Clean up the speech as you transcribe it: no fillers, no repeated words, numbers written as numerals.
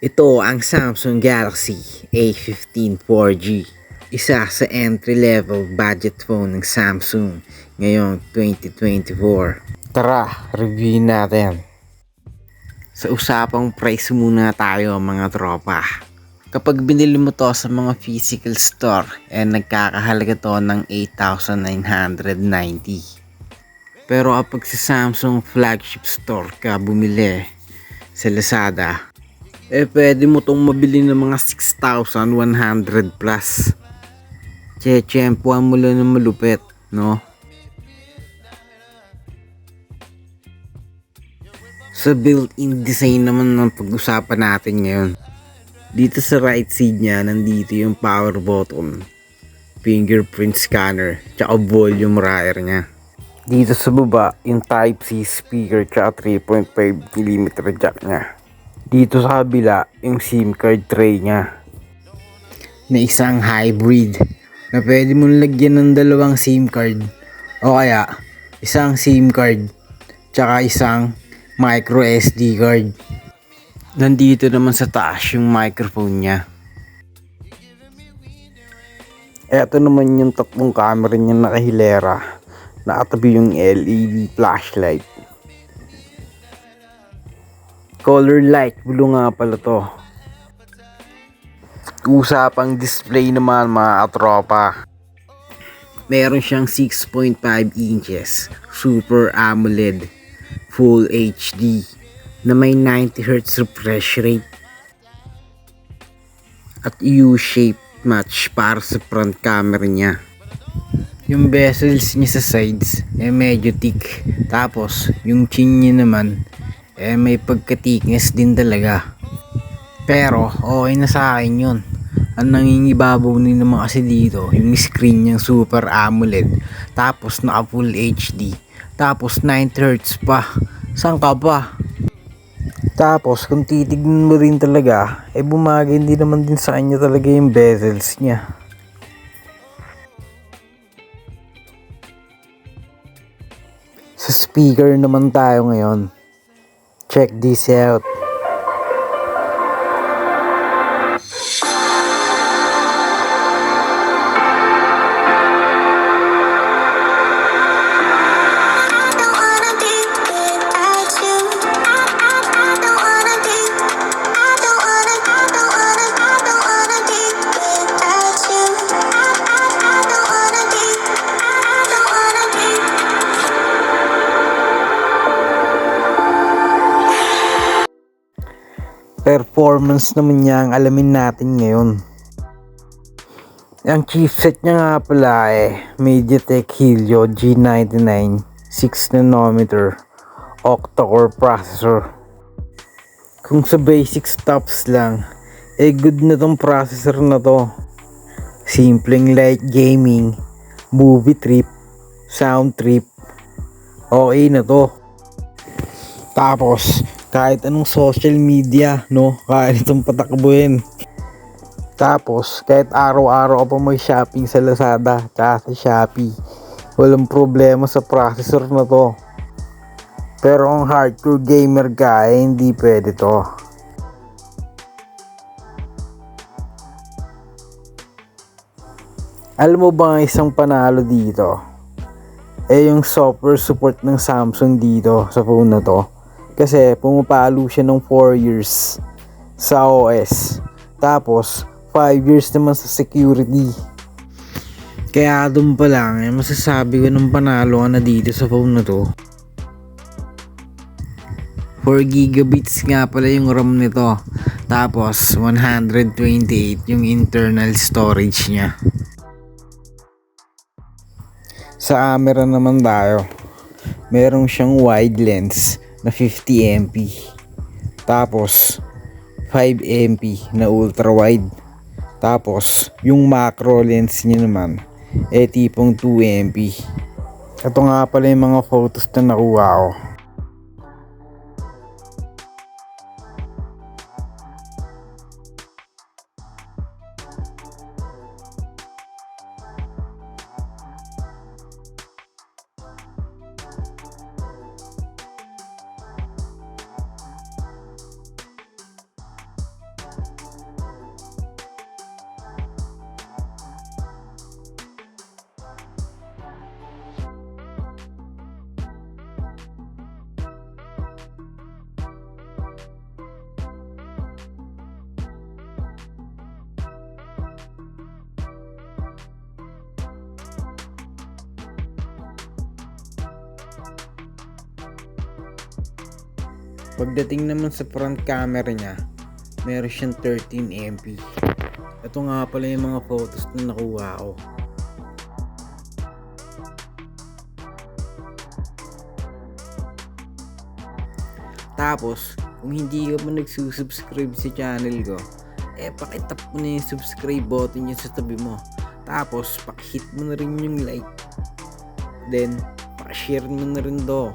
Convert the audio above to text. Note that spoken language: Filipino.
Ito ang Samsung Galaxy A15 4G. Isa sa entry-level budget phone ng Samsung ngayong 2024. Tara, reviewin natin. Sa usapang price muna tayo mga tropa. Kapag binili mo to sa mga physical store, nagkakahalaga to ng 8,990. Pero kapag sa Samsung flagship store ka bumili sa Lazada, pwede mo tong mabili ng mga 6,100 plus. Tsempuan mo lang ng malupit, no? Sa built-in design naman ng pag-usapan natin ngayon. Dito sa right side niya, nandito yung power button, fingerprint scanner, tsaka volume rocker niya. Dito sa baba, yung Type-C speaker tsaka 3.5mm jack niya. Dito sa kabila, yung SIM card tray niya na isang hybrid na pwede mong lagyan ng dalawang SIM card o kaya isang SIM card tsaka isang micro SD card. Nandito naman sa taas yung microphone niya. Eto naman yung tatlong camera niya nakahilera. Nakatabi yung LED flashlight. Color light blue nga pala to. Usapang display naman mga katropa. Meron siyang 6.5 inches Super AMOLED Full HD na may 90Hz refresh rate at U-shape match para sa front camera niya. Yung bezels niya sa sides medyo thick, tapos yung chin niya naman may pagka-thickness din talaga. Pero okay na sa akin yun. Ang nangingibabaw din naman kasi dito yung screen niyang Super AMOLED, tapos naka Full HD, tapos 90Hz pa. Saan ka pa? Tapos kung titignan mo rin talaga, bumagay din naman din sa kanya talaga yung bezels niya. Sa speaker naman tayo ngayon. Check this out. Performance naman niya ang alamin natin ngayon. Ang chipset niya nga pala MediaTek Helio G99 6nm octa-core processor. Kung sa basic stuffs lang, good na tong processor na to. Simpleng light gaming, movie trip, sound trip, okay na to. Tapos kahit anong social media, no, kaya itong patakbuhin. Tapos kahit araw-araw ka pa may shopping sa Lazada tsaka sa Shopee, walang problema sa processor na to. Pero kung hardcore gamer ka, hindi pwede to. Alam mo ba ang isang panalo dito? Yung software support ng Samsung dito sa phone na to. Kasi pumapalo siya ng 4 years sa OS. Tapos 5 years naman sa security. Kaya doon pa lang masasabi ko ng panalo ka na dito sa phone na to. 4GB nga pala yung RAM nito. Tapos 128 yung internal storage niya. Sa camera naman tayo. Meron siyang wide lens na 50MP, tapos 5MP na ultra wide, tapos yung macro lens niya naman tipong 2MP. Ito nga pala yung mga photos na nakuha ko. Pagdating naman sa front camera niya, meron siyang 13 MP. Ito nga pala yung mga photos na nakuha ko. Tapos, kung hindi ka pa nagsusubscribe sa channel ko, pakitap mo na yung subscribe button yun sa tabi mo. Tapos, pakihit mo na rin yung like. Then, pakishare mo na rin do